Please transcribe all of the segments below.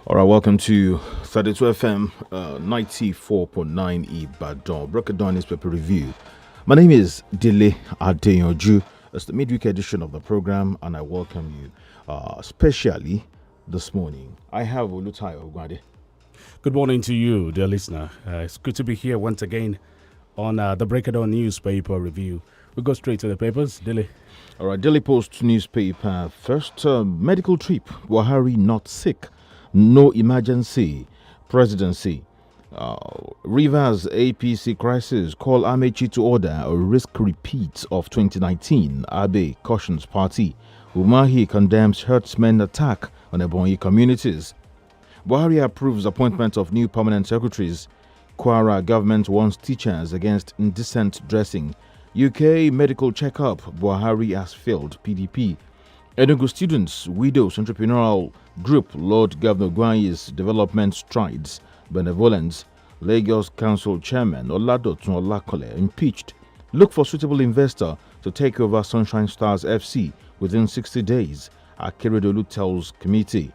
All right, welcome to 32 FM 94.9 Ibadan. Broken newspaper review. My name is DELE ADEYANJU. It's the midweek edition of the program, and I welcome you, especially this morning. I have OLUTAYO, OGUNADE. Good morning to you, dear listener. It's good to be here once again on the Breakdown newspaper review. We go straight to the papers, DELE. All right, Daily Post newspaper first. Medical trip. Buhari not sick. No emergency. Presidency. Rivers APC crisis. Call Amechi to order a risk repeat of 2019. Abe cautions party. Umahi condemns herdsmen attack on Ebonyi communities. Buhari approves appointment of new permanent secretaries. Kwara government warns teachers against indecent dressing. UK medical checkup. Buhari has failed PDP. Enugu students, widows, entrepreneurial group, Lord Governor Gwanyi's development strides, benevolence. Lagos Council Chairman Oladotun Olakole impeached. Look for suitable investor to take over Sunshine Stars FC within 60 days. Akeredolu tells committee.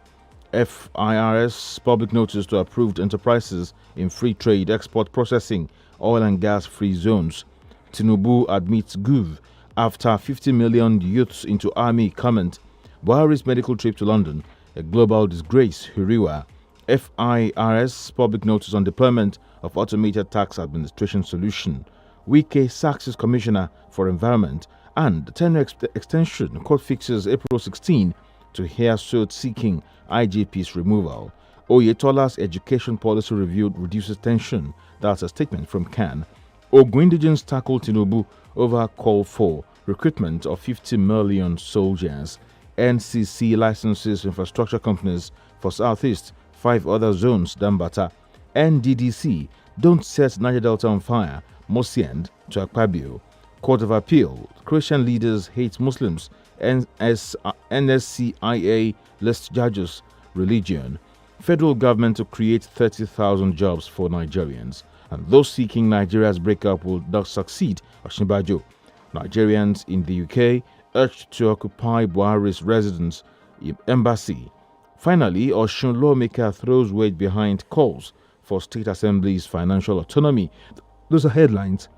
FIRS public notice to approved enterprises in free trade, export processing, oil and gas free zones. Tinubu admits Guv after 50 million youths into army comment. Buhari's medical trip to London, a global disgrace. Huriwa. FIRS public notice on deployment of automated tax administration solution. Wike sacks his commissioner for environment, and tenure extension. Court fixes April 16 to hear suit seeking IGP's removal. Oyetola's education policy review reduces tension. That's a statement from CAN. Ogun indigents tackle Tinubu over call for recruitment of 50 million soldiers. NCC licenses infrastructure companies for Southeast, 5 other zones, Dambata. NDDC don't set Niger Delta on fire, Mosiend to Akpabio. Court of Appeal, Christian leaders hate Muslims. NSCIA lists judges, religion. Federal government to create 30,000 jobs for Nigerians. And those seeking Nigeria's breakup will not succeed, Osinbajo. Nigerians in the UK urged to occupy Buhari's residence embassy. Finally, Osun lawmaker throws weight behind calls for state assemblies' financial autonomy. Those are headlines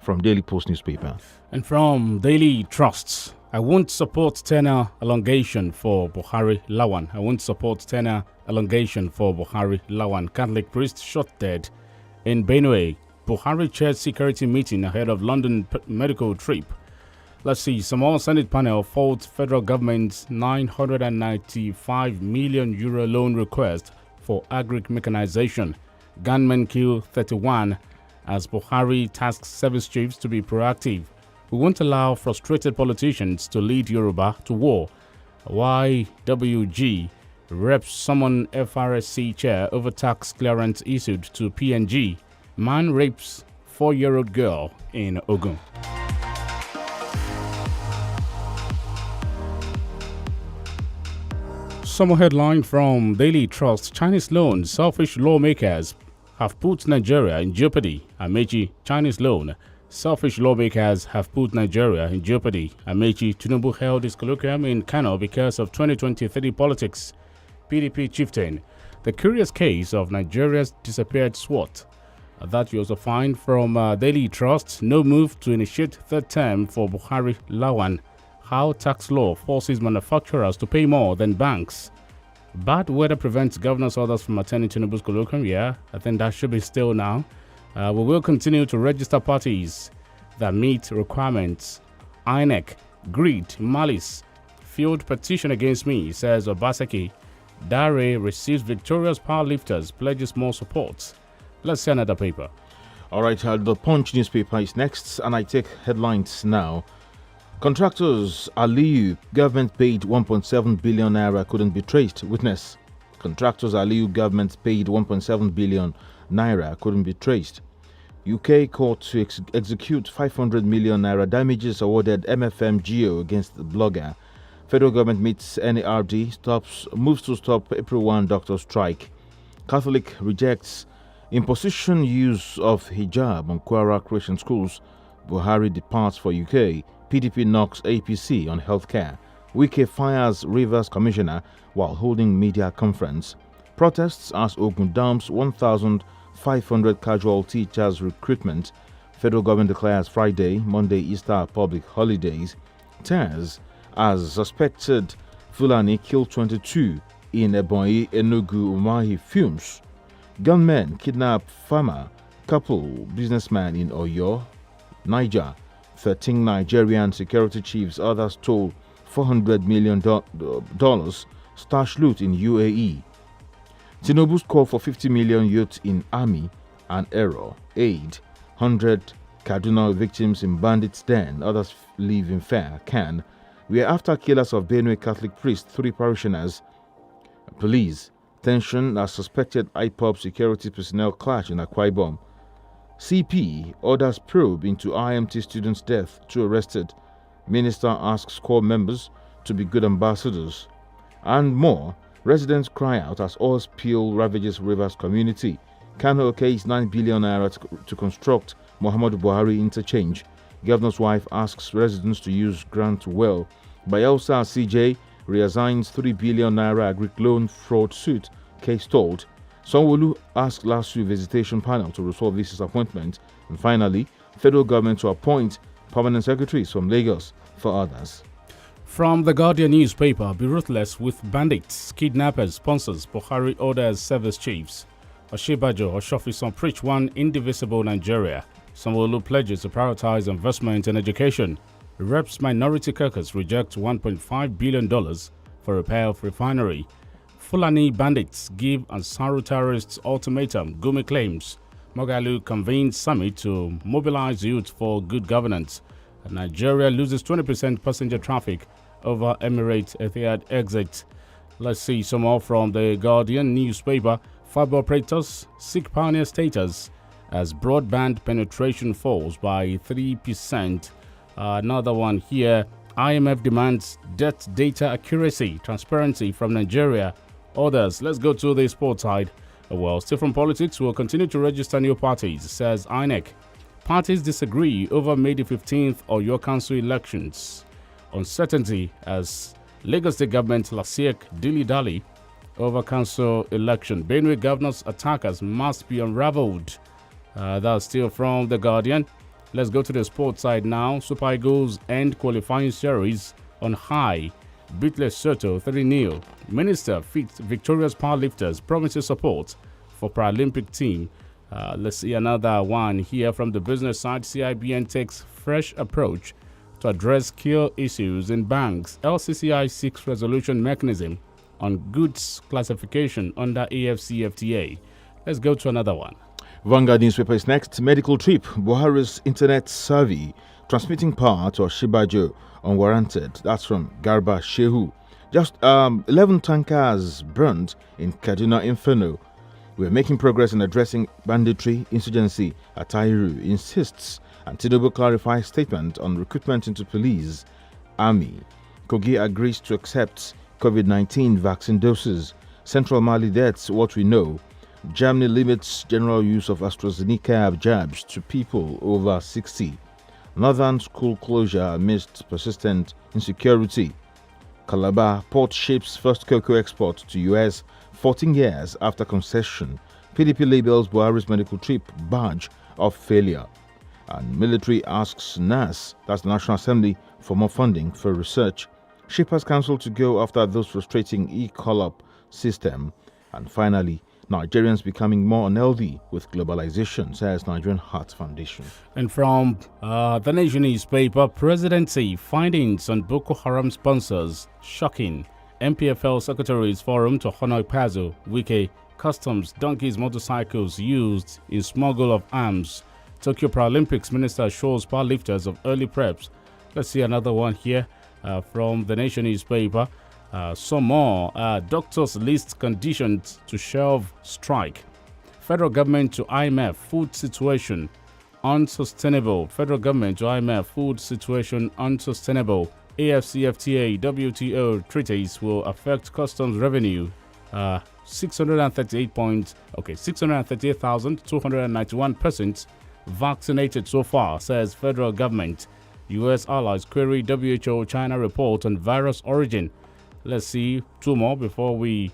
from Daily Post newspaper. And from Daily Trusts, I won't support tenure elongation for Buhari Lawan. I won't support tenure elongation for Buhari Lawan. Catholic priest shot dead in Benue. Buhari chaired security meeting ahead of London medical trip. Let's see, some more Senate panel faults federal government's 995 million euro loan request for agric mechanization. Gunmen kill 31 as Buhari tasks service chiefs to be proactive. We won't allow frustrated politicians to lead Yoruba to war. YWG reps summon FRSC chair over tax clearance issued to PNG. Man rapes 4-year-old girl in Ogun. Some headline from Daily Trust. Chinese loan. Selfish lawmakers have put Nigeria in jeopardy. Amechi. Chinese loan. Selfish lawmakers have put Nigeria in jeopardy. Amechi. Tinubu held his colloquium in Kano because of 2023 politics. PDP chieftain. The curious case of Nigeria's disappeared SWAT. That you also find from Daily Trust. No move to initiate third term for Buhari Lawan. How tax law forces manufacturers to pay more than banks. Bad weather prevents governor's orders from attending Tinubu's colloquium. Yeah, I think that should be still now. We will continue to register parties that meet requirements. INEC, greed, malice, field petition against me, says Obaseki. Dare receives victorious powerlifters, pledges more support. Let's see another paper. All right, the Punch newspaper is next, and I take headlines now. Contractors Aliyu, government paid 1.7 billion naira couldn't be traced. Witness. Contractors Aliyu, government paid 1.7 billion naira couldn't be traced. UK court to execute 500 million naira damages awarded MFM Geo against the blogger. Federal government meets NARD, moves to stop April 1 doctor strike. Catholic rejects imposition use of hijab on Kwara Christian schools. Buhari departs for UK. PDP knocks APC on healthcare. Wike fires Rivers commissioner while holding media conference. Protests as Ogun dumps 1,500 casual teachers recruitment. Federal government declares Friday, Monday, Easter public holidays. Tears as suspected Fulani killed 22 in Ebonyi, Enugu, Umahi fumes. Gunmen kidnap farmer, couple, businessman in Oyo, Niger. 13 Nigerian security chiefs, others stole $400 million stash loot in UAE. Tinubu's call for 50 million youths in army and error. Aid. 100 Kaduna victims in bandits' den, others live in fear. Can. We are after killers of Benue Catholic priest, 3 parishioners. Police. Tension as suspected IPOB security personnel clash in Akwa Ibom. CP orders probe into IMT students' death, 2 arrested. Minister asks corps members to be good ambassadors. And more. Residents cry out as oil spill ravages Rivers community. Kano okays 9 billion naira to construct Muhammadu Buhari interchange. Governor's wife asks residents to use grant well. Bayelsa CJ reassigns 3 billion naira agri loan fraud suit. Case told. Sanwo-Olu asked last week visitation panel to resolve this disappointment. And finally, federal government to appoint permanent secretaries from Lagos for others. From the Guardian newspaper, be ruthless with bandits, kidnappers, sponsors, Buhari orders service chiefs. Oshibajo, Oshofison preach one indivisible Nigeria. Sanwo-Olu pledges to prioritize investment in education. Reps Minority Caucus reject $1.5 billion for repair of refinery. Fulani bandits give Ansaru terrorists ultimatum, Gumi claims. Mogalu convenes summit to mobilize youth for good governance. Nigeria loses 20% passenger traffic over Emirates Etihad exit. Let's see some more from the Guardian newspaper. Fiber operators seek pioneer status as broadband penetration falls by 3%. Another one here. IMF demands debt data accuracy, transparency from Nigeria. Others. Let's go to the sports side. Well, still from politics, we'll continue to register new parties, says INEC. Parties disagree over May the 15th or your council elections. Uncertainty as Lagos State government Lasiek dilly-dally over council election. Benue governor's attackers must be unraveled. That's still from The Guardian. Let's go to the sports side now. Super Eagles end qualifying series on high. Beat Lesotho 3-0. Minister feats victorious powerlifters, promises support for Paralympic team. Let's see another one here from the business side. CIBN takes fresh approach to address key issues in banks. LCCI seeks resolution mechanism on goods classification under AFCFTA. Let's go to another one. Vanguard newspaper is next. Medical trip. Buhari's internet survey transmitting power to Oshibajo unwarranted. That's from Garba Shehu. Just 11 tankers burned in Kaduna Inferno. We're making progress in addressing banditry insurgency. Atairu insists, and Tinubu clarifies statement on recruitment into police, army. Kogi agrees to accept COVID-19 vaccine doses. Central Mali deaths, what we know. Germany limits general use of AstraZeneca jabs to people over 60. Northern school closure amidst persistent insecurity. Calabar port ships first cocoa export to US 14 years after concession. PDP labels Buhari's medical trip badge of failure. And military asks NAS, that's the National Assembly, for more funding for research. Shippers Council to go after those frustrating e-call-up system. And finally, Nigerians becoming more unhealthy with globalization, says Nigerian Heart Foundation. And from the Nation newspaper, presidency findings on Boko Haram sponsors shocking. MPFL Secretaries Forum to honor Pazo, Wike, customs, donkeys, motorcycles used in smuggle of arms. Tokyo Paralympics Minister shows powerlifters of early preps. Let's see another one here from the Nation newspaper. Some more. Doctors list conditions to shelve strike. Federal government to IMF food situation unsustainable. Federal government to IMF food situation unsustainable. AFCFTA WTO treaties will affect customs revenue. 638,291 persons vaccinated so far, says federal government. U.S. allies query WHO China report on virus origin. Let's see two more before we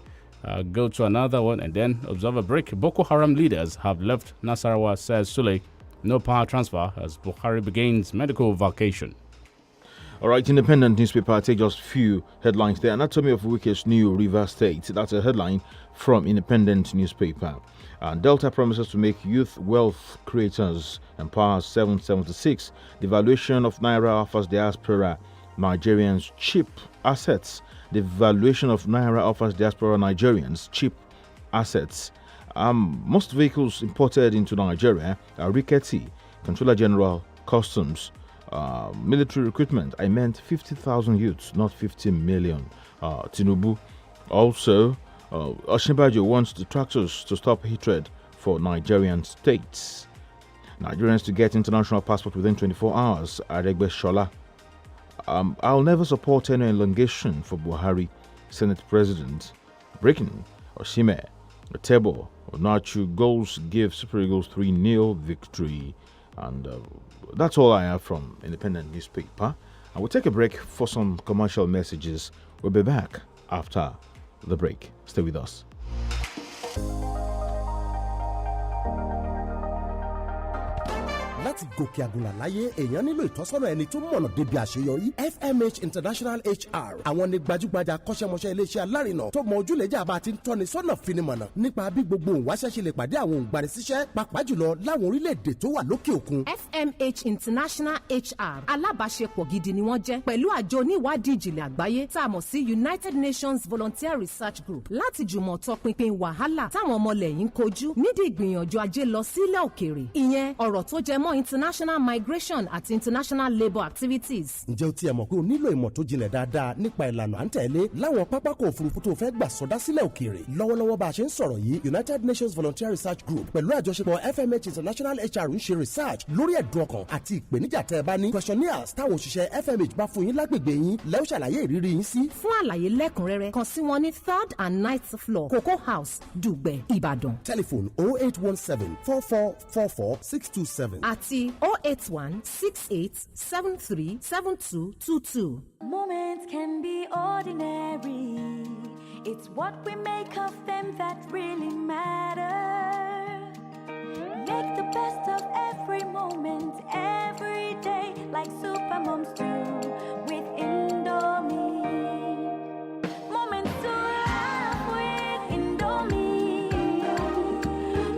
Go to another one and then observe a break. Boko Haram leaders have left Nasarawa, says Sule. No power transfer as Buhari begins medical vacation. All right, Independent newspaper, I take just few headlines there. Anatomy of Weakest New River State. That's a headline from Independent newspaper. Delta promises to make youth wealth creators. Empower 776. The valuation of Naira offers diaspora Nigerians cheap assets. The valuation of Naira offers diaspora Nigerians cheap assets. Most vehicles imported into Nigeria are rickety. Controller General Customs. Military recruitment. I meant 50,000 youths, not 50 million. Tinubu. Also, Osinbajo wants the tractors to stop hatred for Nigerian states. Nigerians to get international passport within 24 hours. Aregbe Shola. I'll never support any elongation for Buhari, Senate President. Breaking. Oshime. Tebo. Onachu goals give Super Eagles 3-0 victory. And that's all I have from Independent newspaper. And we'll take a break for some commercial messages. We'll be back after the break. Stay with us. láti gòkè àgùnlà láyé èèyàn nílò ìtọ́sọ́nà ẹni tó mọ̀nà débi àṣeyọrí. FMH International HR àwọn ni gbajúgbajà akọ́ṣẹ́mọṣẹ́ iléeṣẹ́ alárinà tó mọ ojúlẹ̀jà bá ti ń tọ́ni sọ́nà finimọ̀nà nípa bí gbogbo òǹwáṣẹ́ ṣe lè pàdé àwọn òǹgbanisíṣẹ́ pàápàá jùlọ láwọn orílẹ̀-èdè tó wà lókè òkun. FMH International HR alábàáṣepọ̀ gidi ni wọ́n jẹ́ pẹ̀lú àjọ oníwádìí ìjìnlẹ̀ àgbáyé tá a mọ̀ sí United Nations Volunteer Research Group láti jùmọ̀ tọpinpin wàhálà táwọn ọmọlẹ́yìn kojú nídìí ìgbìyànjú ajé lọ sílẹ̀ òkèèrè ìyẹn ọ̀rọ̀ tó jẹ mọ́ international migration àti international labour activities. ǹjẹ́ o tiẹ̀ mọ̀ pé o nílò ìmọ̀ tó jinlẹ̀ dáadáa nípa ìlànà à ń tẹ̀lé láwọn pápákọ̀ òfurufú tó fẹ́ gbà sọdá sílẹ̀ òkèèrè. lọ́wọ́lọ́wọ́ bá a ṣe ń sọ̀rọ̀ yìí United Nations Volunteer Research Group pẹ̀lú àjọṣepọ̀ FMH International HR ń ṣe research lórí ẹ̀dùn ọkàn àti ìpèníjà tẹ́ ẹ bá ní. questionnaires táwọn òṣìṣẹ́ FMH bá fún yín lágbègbè yín lẹ́yìn ṣàlàyé ìrírí yín sí. fún àlàyé lẹ́kùnrẹ́rẹ́ kàn sí wọn ní 3rd and 9th floor Cocoa House Dùgbẹ̀ Ìbàdàn. telephone 0817 4444 627 àti 08168737222. Moments can be ordinary. It's what we make of them that really matter. Make the best of every moment, every day, like super moms do with Indomie. Moments to laugh with Indomie.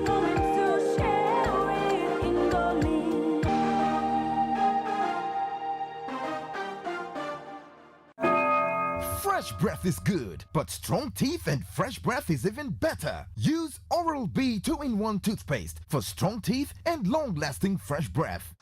Moments to share with Indomie. Fresh breath is good, but strong teeth and fresh breath is even better. Use Oral-B 2-in-1 toothpaste for strong teeth and long-lasting fresh breath.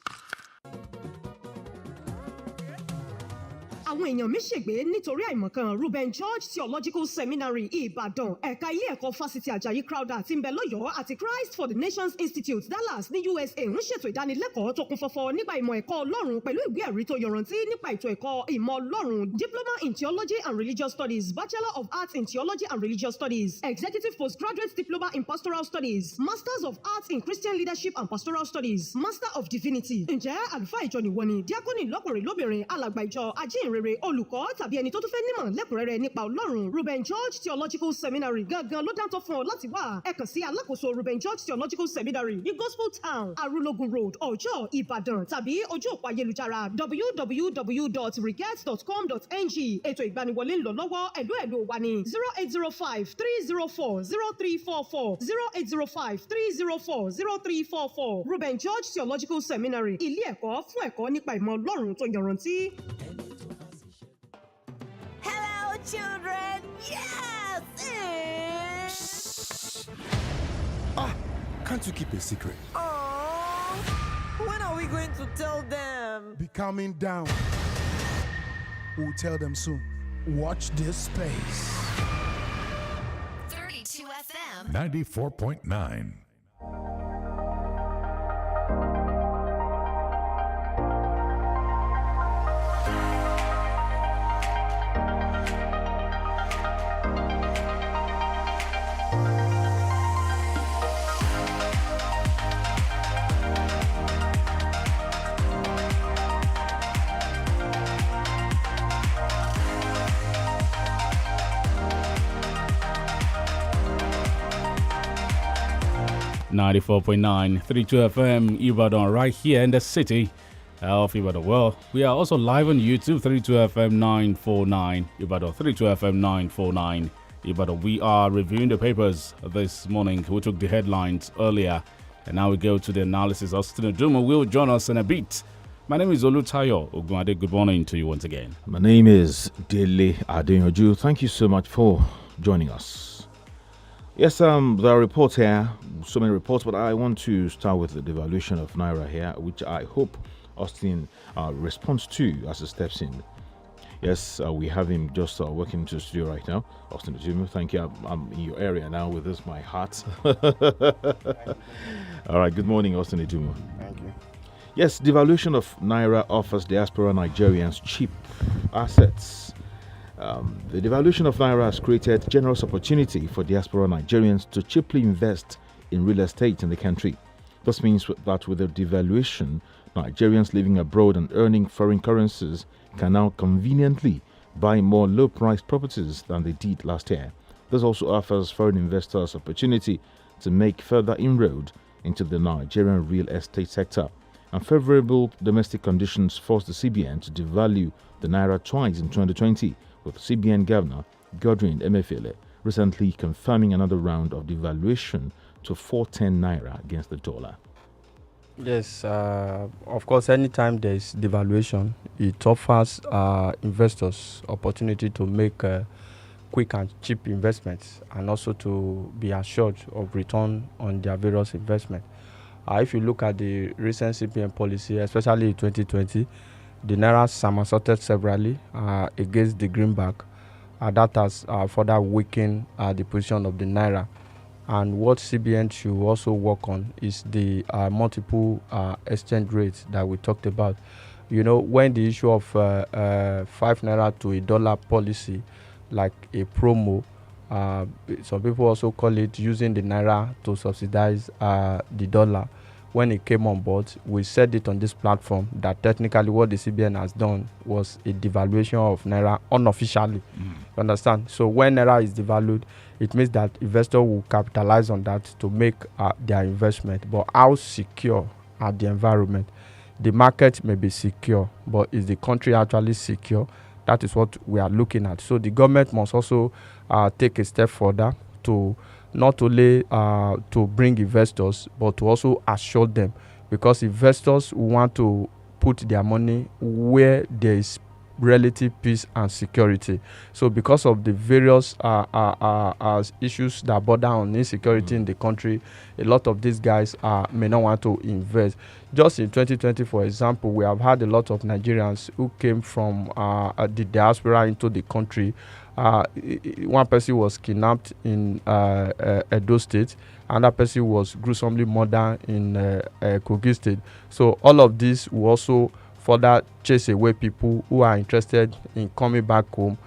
àwọn èèyàn mi ṣègbè nítorí àìmọ̀kan Ruben George Theological Seminary Ìbàdàn ẹ̀ka ilé ẹ̀kọ́ fásitì Àjàyí Crowther tí ń bẹ lọ́yọ̀ọ́ àti Christ for the Nations Institute Dallas ní USA ń ṣètò ìdánilẹ́kọ̀ọ́ tó kún fọ́fọ́ nípa ìmọ̀ ẹ̀kọ́ Ọlọ́run pẹ̀lú ìwé ẹ̀rí tó yọrantí nípa ètò ẹ̀kọ́ ìmọ̀ Ọlọ́run Diploma in Theology and Religious Studies, Bachelor of Arts in Theology and Religious Studies, Executive Postgraduate Diploma in Pastoral Studies, Masters of Arts in Christian Leadership and Pastoral Studies, Master of Divinity. Ǹjẹ́ àlùfáà ìjọ nìwọ ni díákónì lọ́kùnrin lóbìnrin alàgbà ìjọ ajínrere olùkọ́ tàbí ẹni tó tún fẹ́ nímọ̀ lẹ́kùnrẹ́rẹ́ nípa Ọlọ́run Ruben George Theological Seminary gangan ló dáńtọ́ fún ọ láti wá ẹ kàn sí alákòóso Ruben George Theological Seminary ní Gospel Town Arúlógún Road Ọ̀jọ́ Ìbàdàn tàbí ojú òpó ayélujára www.riget.com.ng. ètò ìgbaniwọlé ń lọ lọ́wọ́ ẹ̀lú wa ní 0805-304-0344 0805-304-0344 Ruben George Theological Seminary ilé ẹ̀kọ́ fún ẹ̀kọ́ nípa ìmọ̀ Ọlọ́run tó yanrantí. Hello, children. Yes. Can't you keep a secret? Oh, when are we going to tell them? Be calming down. We'll tell them soon. Watch this space. 32 FM 94.9. 94.9 32 FM Ibadan, right here in the city of Ibadan. Well, we are also live on YouTube, 32 FM 949 Ibadan, 32 FM 949 Ibadan. We are reviewing the papers this morning. We took the headlines earlier, and now we go to the analysis. Austin Oduma will join us in a bit. My name is OLUTAYO OGUNADE. Good morning to you once again. My name is DELE ADEYANJU. Thank you so much for joining us. Yes, there are reports here, so many reports, but I want to start with the devaluation of Naira here, which I hope Austin responds to as he steps in. Yes, we have him just working into the studio right now. Austin Oduma, thank you. I'm in your area now with this, my heart. All right, good morning, Austin Oduma. Thank you. Yes, devaluation of Naira offers diaspora Nigerians cheap assets. The devaluation of Naira has created generous opportunity for diaspora Nigerians to cheaply invest in real estate in the country. This means that with the devaluation, Nigerians living abroad and earning foreign currencies can now conveniently buy more low-priced properties than they did last year. This also offers foreign investors opportunity to make further inroad into the Nigerian real estate sector. Unfavorable domestic conditions forced the CBN to devalue the Naira twice in 2020, with CBN Governor Godwin Emefiele recently confirming another round of devaluation to 410 Naira against the dollar. Yes, of course, anytime there's devaluation, it offers investors opportunity to make quick and cheap investments and also to be assured of return on their various investments. If you look at the recent CBN policy, especially in 2020, the Naira somersaulted severally against the greenback. That has further weakened the position of the Naira. And what CBN should also work on is the multiple exchange rates that we talked about. You know, when the issue of 5 Naira to $1 policy, like a promo, some people also call it using the Naira to subsidize the dollar. When it came on board, we said it on this platform that technically what the CBN has done was a devaluation of Naira unofficially. You understand? So when Naira is devalued, it means that investors will capitalize on that to make their investment. But how secure are the environment? The market may be secure, but is the country actually secure? That is what we are looking at. So the government must also take a step further to not only to bring investors, but to also assure them, because investors want to put their money where there is relative peace and security. So because of the various issues that border on insecurity in the country, a lot of these guys may not want to invest. Just in 2020, for example, we have had a lot of Nigerians who came from the diaspora into the country. One person was kidnapped in Edo State, another person was gruesomely murdered in Kogi State. So all of this will also further chase away people who are interested in coming back home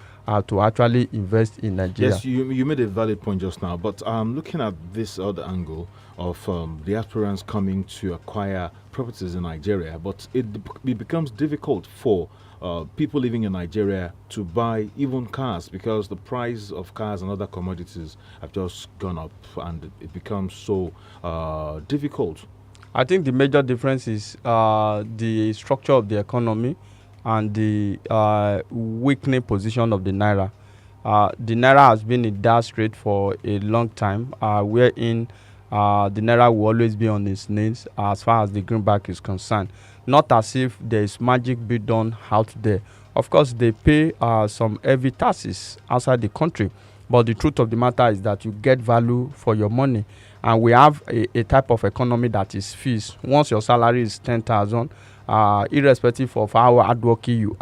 to actually invest in Nigeria. Yes, you made a valid point just now, but looking at this other angle of diasporans coming to acquire properties in Nigeria, but it becomes difficult for people living in Nigeria to buy even cars, because the price of cars and other commodities have just gone up, and it becomes so difficult. I think the major difference is the structure of the economy and the weakening position of the Naira. The Naira has been in that strait for a long time, wherein the Naira will always be on its knees as far as the greenback is concerned. Not as if there is magic being done out there. Of course, they pay some heavy taxes outside the country, but the truth of the matter is that you get value for your money. And we have a type of economy that is fixed. Once your salary is 10,000, irrespective of how hardworking you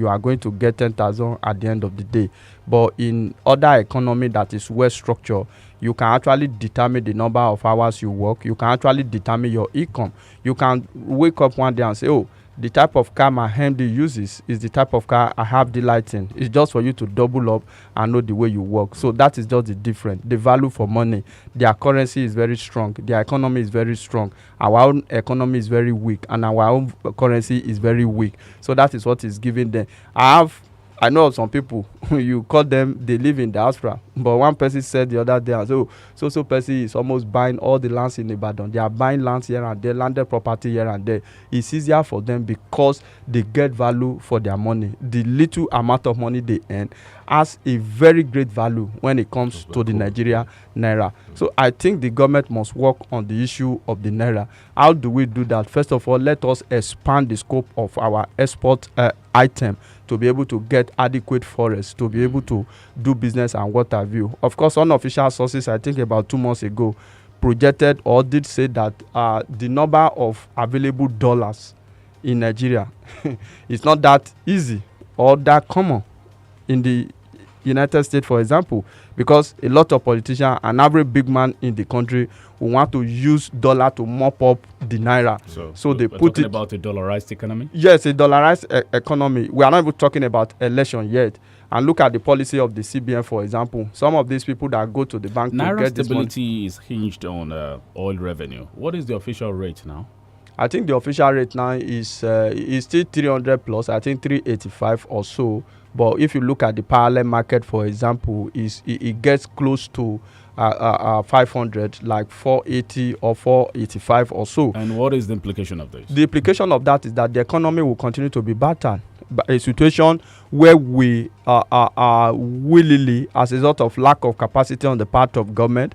are going to get 10,000 at the end of the day. But in other economy that is well structured, you can actually determine the number of hours you work. You can actually determine your income. You can wake up one day and say, oh, the type of car my MD uses is the type of car I have delight in. It's just for you to double up and know the way you work. So that is just the difference. The value for money. Their currency is very strong. Their economy is very strong. Our own economy is very weak, and our own currency is very weak. So that is what is giving them. I know some people, you call them, they live in diaspora. But one person said the other day, so person is almost buying all the lands in Ibadan. They are buying lands here and there, landed property here and there. It's easier for them because they get value for their money. The little amount of money they earn has a very great value when it comes to the Nigeria Naira. So I think the government must work on the issue of the Naira. How do we do that? First of all, let us expand the scope of our export item to be able to get adequate forests, to be able to do business and what have you. Of course, unofficial sources, I think about 2 months ago, projected or did say that the number of available dollars in Nigeria is not that easy or that common in the United States, for example, because a lot of politicians and every big man in the country who want to use dollar to mop up the naira. So they put it about a dollarized economy. Yes, a dollarized economy. We are not even talking about election yet. And look at the policy of the CBN, for example. Some of these people that go to the bank Naira to get this money. stability is hinged on oil revenue. What is the official rate now? I think the official rate now is still 300 plus. I think 385 or so. But if you look at the parallel market, for example, it gets close to 500, like 480 or 485 or so. And what is the implication of this? The implication of that is that the economy will continue to be battered. A situation where we are willingly, as a result of lack of capacity on the part of government,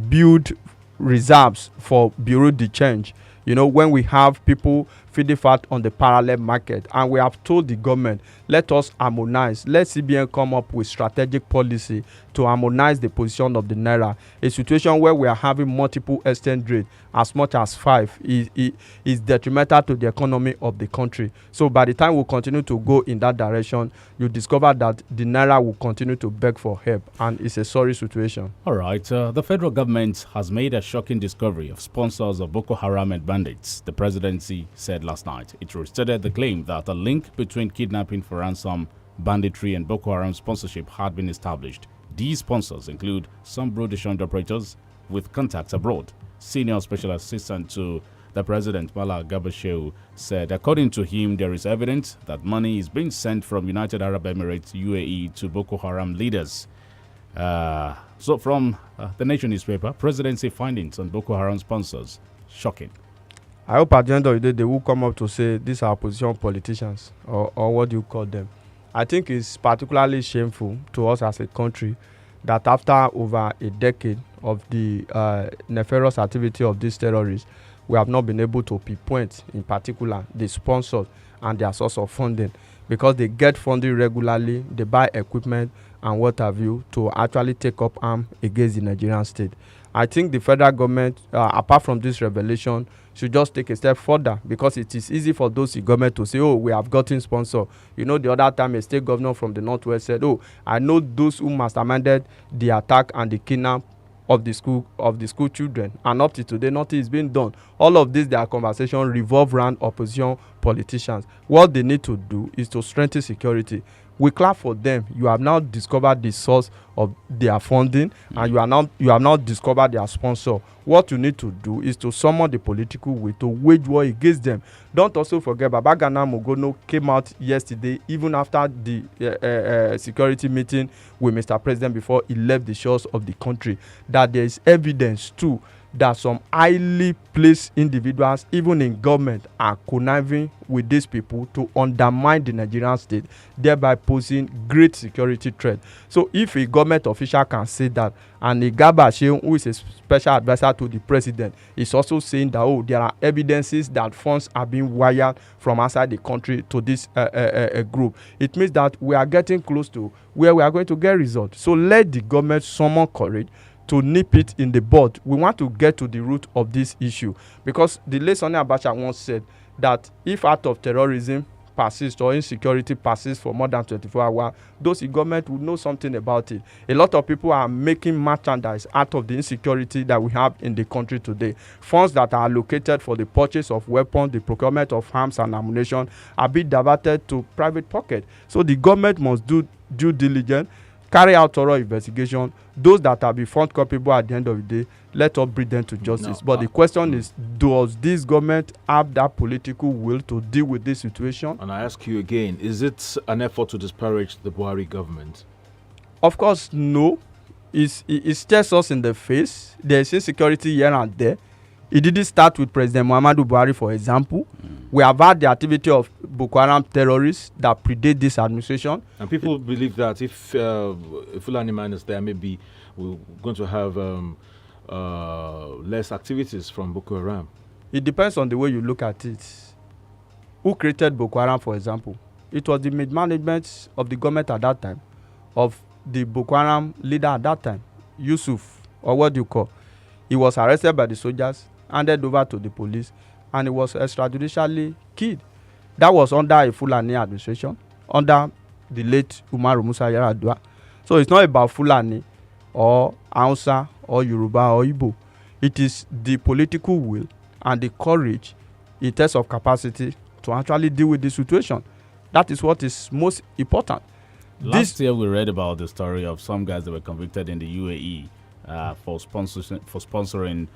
build reserves for bureau de change. You know, when we have people feeding fat on the parallel market, and we have told the government, let us harmonize, let CBN come up with strategic policy to harmonize the position of the naira. A situation where we are having multiple exchange rates, as much as 5, is detrimental to the economy of the country. So by the time we continue to go in that direction, you discover that the naira will continue to beg for help, and it's a sorry situation. All right. The federal government has made a shocking discovery of sponsors of Boko Haram and bandits. The presidency said last night it restated the claim that a link between kidnapping for ransom, banditry, and Boko Haram sponsorship had been established. These sponsors include some British-owned operators with contacts abroad. Senior Special Assistant to the President, Mala Gabashew, said according to him, there is evidence that money is being sent from United Arab Emirates, UAE, to Boko Haram leaders. So from the Nation newspaper, presidency findings on Boko Haram sponsors. Shocking. I hope at the end of the day they will come up to say these are opposition politicians, or what do you call them. I think it's particularly shameful to us as a country that after over a decade of the nefarious activity of these terrorists, we have not been able to pinpoint in particular the sponsors and their source of funding, because they get funding regularly, they buy equipment and what have you to actually take up arms against the Nigerian state. I think the federal government, apart from this revelation, should just take a step further, because it is easy for those in government to say, oh, we have gotten sponsor. You know, the other time a state governor from the northwest said, oh, I know those who masterminded the attack and the kidnap of the school children, and up to today nothing is being done. All of this, their conversation revolve around opposition politicians. What they need to do is to strengthen security. We clap for them. You have now discovered the source of their funding, and you have now discovered their sponsor. What you need to do is to summon the political will to wage war against them. Don't also forget, Babagana Mogono came out yesterday, even after the security meeting with Mr. President before he left the shores of the country, that there is evidence too that some highly placed individuals, even in government, are conniving with these people to undermine the Nigerian state, thereby posing great security threat. So if a government official can say that, and Igaba Shehu, who is a special advisor to the president, is also saying that, oh, there are evidences that funds are being wired from outside the country to this group, it means that we are getting close to where we are going to get results. So let the government summon courage to nip it in the bud. We want to get to the root of this issue, because the late Sani Abacha once said that if act of terrorism persists or insecurity persists for more than 24 hours, those in government will know something about it. A lot of people are making merchandise out of the insecurity that we have in the country today. Funds that are allocated for the purchase of weapons, the procurement of arms and ammunition, are being diverted to private pocket. So the government must do due diligence, carry out thorough investigation. Those that are be found culpable at the end of the day, let us bring them to justice. But the question is, does this government have that political will to deal with this situation? And I ask you again, is it an effort to disparage the Buhari government? Of course, no. It stares us in the face. There's insecurity here and there. It didn't start with President Muhammadu Buhari, for example. We have had the activity of Boko Haram terrorists that predate this administration. And people believe that if a Fulani man is there, maybe we're going to have less activities from Boko Haram. It depends on the way you look at it. Who created Boko Haram, for example? It was the management of the government at that time, of the Boko Haram leader at that time, Yusuf, or what do you call. He was arrested by the soldiers, handed over to the police, and he was extrajudicially killed. That was under a Fulani administration, under the late Umaru Musa Yar'Adua. So it's not about Fulani or Hausa or Yoruba or Igbo. It is the political will and the courage in terms of capacity to actually deal with the situation. That is what is most important. Last year we read about the story of some guys that were convicted in the UAE for sponsoring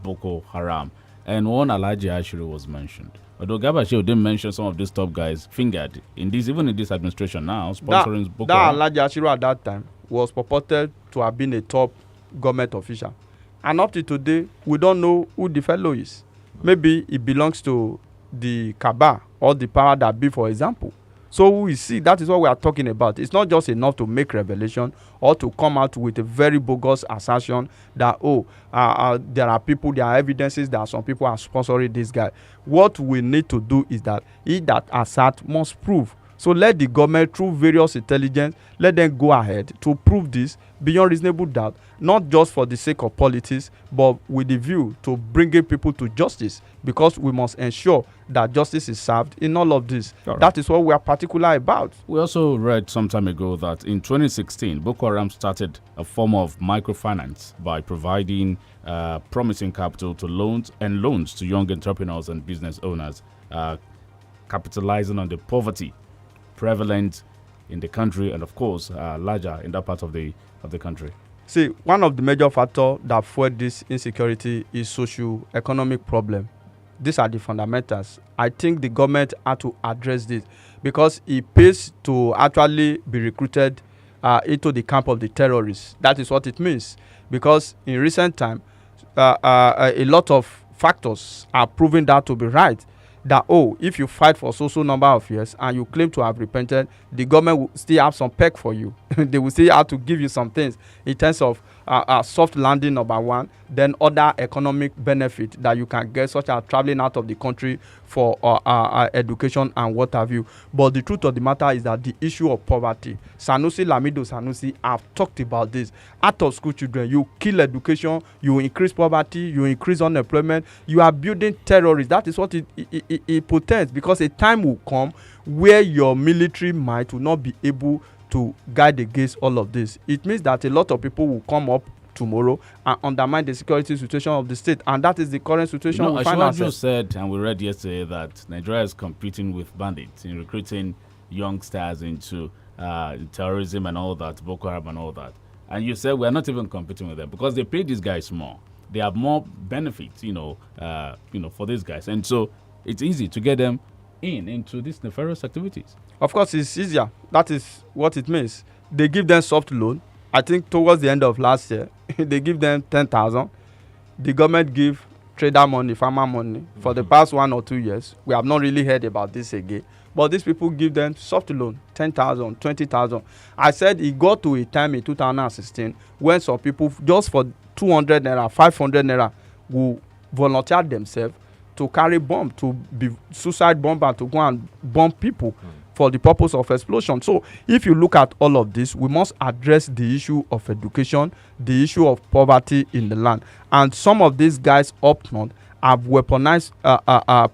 Boko Haram. And one Alhaji Ashiru was mentioned. Although Gabashew didn't mention some of these top guys fingered in this, even in this administration now, sponsoring Boko Haram. That Alhaji Ashiru at that time was purported to have been a top government official. And up to today, we don't know who the fellow is. Maybe it belongs to the Kaaba or the power that be, for example. So we see that is what we are talking about. It's not just enough to make revelation or to come out with a very bogus assertion that, there are people, there are evidences that some people are sponsoring this guy. What we need to do is that he that assert must prove. So let the government, through various intelligence, let them go ahead to prove this beyond reasonable doubt, not just for the sake of politics, but with the view to bringing people to justice, because we must ensure that justice is served in all of this. Right. That is what we are particular about. We also read some time ago that in 2016, Boko Haram started a form of microfinance by providing promising capital to loans to young entrepreneurs and business owners, capitalizing on the poverty prevalent in the country and, of course, larger in that part of the country. See, one of the major factors that fueled this insecurity is socio-economic problem. These are the fundamentals. I think the government had to address this because it pays to actually be recruited into the camp of the terrorists. That is what it means. Because in recent time, a lot of factors are proving that to be right. That, if you fight for so number of years and you claim to have repented, the government will still have some peg for you. They will still have to give you some things in terms of soft landing, number one, then other economic benefit that you can get, such as traveling out of the country for education and what have you. But the truth of the matter is that the issue of poverty, Sanusi have talked about this. Out of school children, you kill education, you increase poverty, you increase unemployment, you are building terrorists. That is what it portends, because a time will come where your military might will not be able to guide against all of this. It means that a lot of people will come up tomorrow and undermine the security situation of the state, and that is the current situation we find ourselves. Ashwaju said, and we read yesterday, that Nigeria is competing with bandits in recruiting youngsters into terrorism and all that, Boko Haram and all that. And you said we're not even competing with them because they pay these guys more. They have more benefits, for these guys, and so it's easy to get them into these nefarious activities. Of course, it's easier. That is what it means. They give them soft loan. I think towards the end of last year, they give them 10,000. The government give trader money, farmer money. For the past 1 or 2 years, we have not really heard about this again. But these people give them soft loan, 10,000, 20,000. I said it got to a time in 2016 when some people, just for 200 naira, 500 naira, will volunteer themselves to carry bomb, to be suicide bomber, to go and bomb people for the purpose of explosion. So if you look at all of this, we must address the issue of education, the issue of poverty in the land. And some of these guys up north have weaponized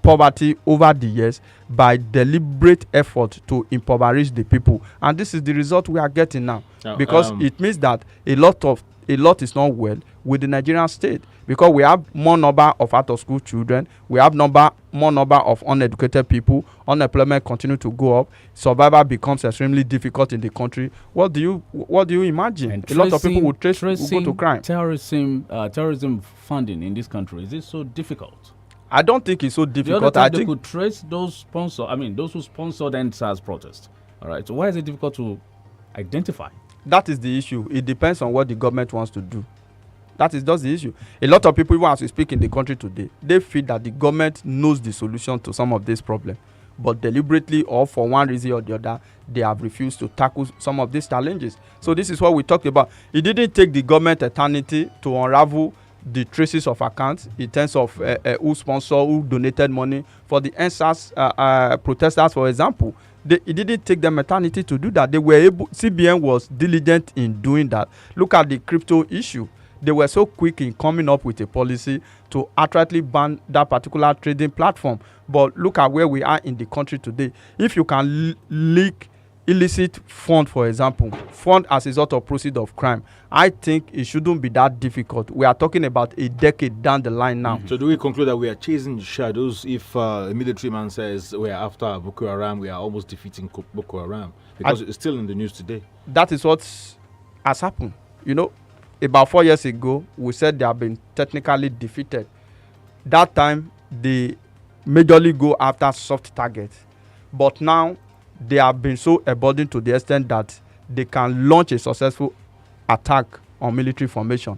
poverty over the years by deliberate effort to impoverish the people. And this is the result we are getting now. Because it means that a lot is not well with the Nigerian state, because we have more number of out-of-school children, we have more number of uneducated people, unemployment continue to go up, survival becomes extremely difficult in the country. What do you imagine? And a lot of people will go to crime. Terrorism funding in this country, is it so difficult? I don't think it's so difficult. The other time I think they could trace those those who sponsored NSAS protest. All right, so why is it difficult to identify? That is the issue. It depends on what the government wants to do. That is just the issue. A lot of people, even as we speak in the country today, they feel that the government knows the solution to some of this problem, but deliberately or for one reason or the other, they have refused to tackle some of these challenges. So this is what we talked about. It didn't take the government eternity to unravel the traces of accounts in terms of who sponsored, who donated money for the NSAS protesters, for example. It didn't take them eternity to do that. They were able. CBN was diligent in doing that. Look at the crypto issue. They were so quick in coming up with a policy to outrightly ban that particular trading platform. But look at where we are in the country today. If you can leak illicit fund, for example, fund as a result of proceed of crime, I think it shouldn't be that difficult. We are talking about a decade down the line now. So do we conclude that we are chasing shadows if a military man says we are after Boko Haram, we are almost defeating Boko Haram? Because it's still in the news today. That is what has happened. You know, about 4 years ago, we said they have been technically defeated. That time, they majorly go after soft targets. But now, they have been so emboldened to the extent that they can launch a successful attack on military formation.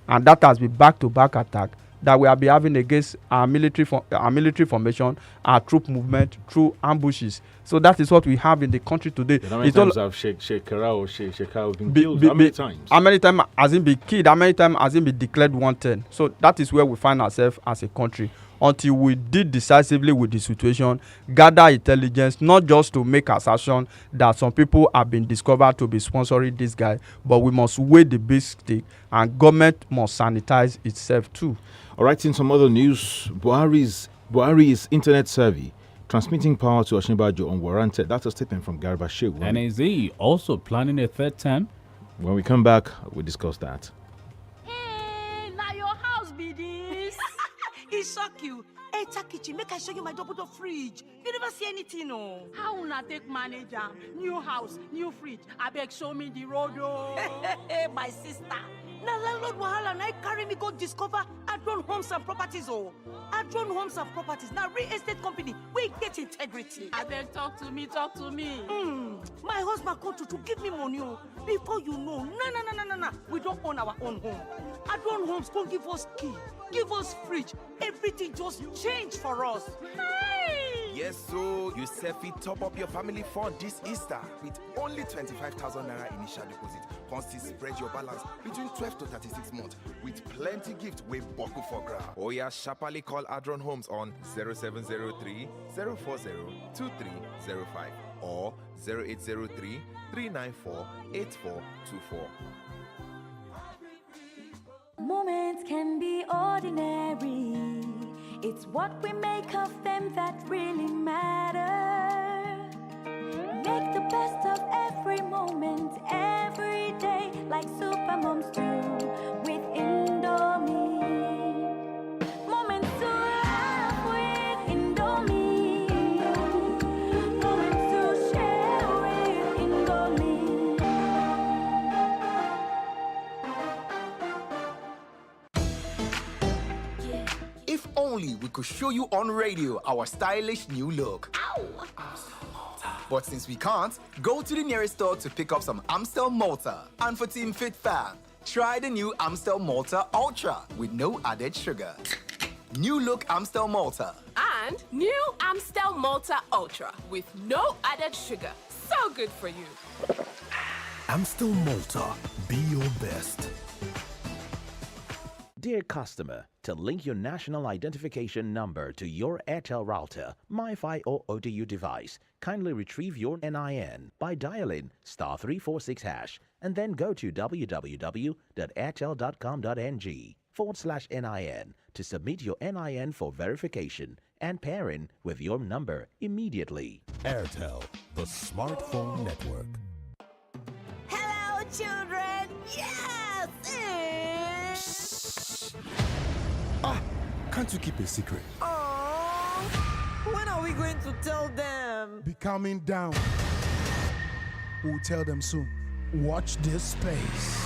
And that has been back-to-back attack that we have been having against our military formation, our troop movement through ambushes. So that is what we have in the country today. How many times have Sheikh Shekau been killed? How many times? How many times has he been killed? How many times has he been declared wanted? So that is where we find ourselves as a country. Until we deal decisively with the situation, gather intelligence, not just to make assertion that some people have been discovered to be sponsoring this guy, but we must weigh the big stick, and government must sanitize itself too. All right, in some other news, Buhari's internet survey transmitting power to Osinbajo unwarranted. That's a statement from Garba Shehu. And is he also planning a third term? When we come back, we'll discuss that. Hey, now your house be this. It shock you. Hey, Takichi, make I show you my double door fridge. You never see anything, no. How una take manager? New house, new fridge. I beg, show me the road, oh. Hey, my sister. Now landlord wahala, now carry me go discover Adron Homes and Properties, oh. Adron Homes and Properties, now real estate company. We get integrity. I beg, talk to me. My husband called to give me money, oh. Before you know, no. We don't own our own home. Adron Homes don't give us key, give us fridge. Everything just changed for us. Hey! Yes, so you selfie top up your family fund this Easter with only 25,000 naira initial deposit. Constantly spread your balance between 12 to 36 months with plenty gift we buckle for grab. Oya sharply call Adron Homes on 0703 040 2305 or 0803 394 8424. Moments can be ordinary. It's what we make of them that really matter. Make the best of every moment, every day, like super moms do with Indomie. Moments to laugh with Indomie. Moments to share with Indomie. If only we could show you on radio our stylish new look. Ow! But since we can't, go to the nearest store to pick up some Amstel Malta. And for Team Fit Fam, try the new Amstel Malta Ultra with no added sugar. New look Amstel Malta. And new Amstel Malta Ultra with no added sugar. So good for you. Amstel Malta. Be your best. Dear customer, to link your national identification number to your Airtel router, MiFi or ODU device, kindly retrieve your NIN by dialing *346# and then go to www.airtel.com.ng/NIN to submit your NIN for verification and pairing with your number immediately. Airtel, the smartphone network. Hello, children. Yes! Can't you keep a secret? Oh, when are we going to tell them? Be calming down. We'll tell them soon. Watch this space.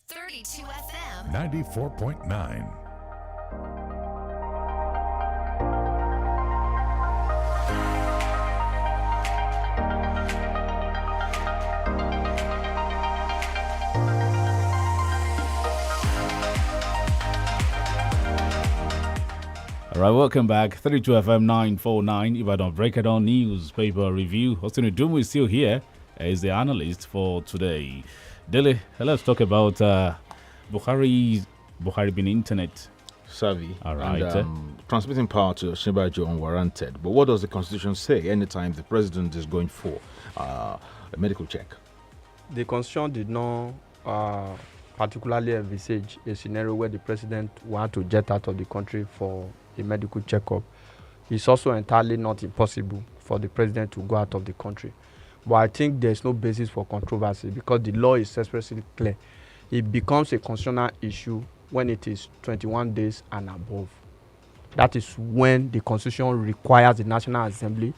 32 FM 94.9. All right, welcome back. 32 FM 949. If I don't break it on newspaper review, Austin Udumu is still here. Is the analyst for today. Dele, let's talk about Buhari being internet savvy. All right. And, transmitting power to Shibajo unwarranted. But what does the Constitution say anytime the president is going for a medical check? The Constitution did not particularly envisage a scenario where the president wanted to jet out of the country for a medical checkup. It's also entirely not impossible for the president to go out of the country. But I think there's no basis for controversy because the law is expressly clear. It becomes a constitutional issue when it is 21 days and above. That is when the Constitution requires the National Assembly